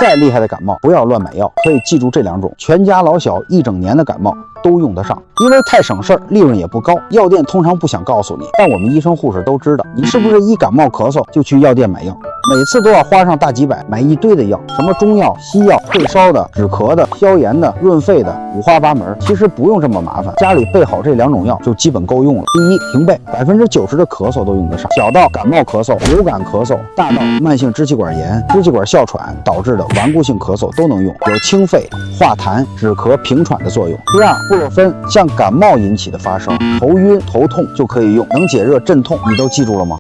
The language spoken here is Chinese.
再厉害的感冒不要乱买药，可以记住这2种，全家老小1整年的感冒都用得上。因为太省事儿，利润也不高，药店通常不想告诉你，但我们医生护士都知道。你是不是一感冒咳嗽就去药店买药？每次都要花上大几百买一堆的药，什么中药、西药、退烧的、止咳的、消炎的、润肺的，五花八门。其实不用这么麻烦，家里备好这2种药就基本够用了。第一，平备，90%的咳嗽都用得上，小到感冒咳嗽、流感咳嗽，大到慢性支气管炎、支气管哮喘导致的顽固性咳嗽都能用，有清肺、化痰、止咳、平喘的作用。第二，布洛芬，像感冒引起的发烧、头晕、头痛就可以用，能解热镇痛，你都记住了吗？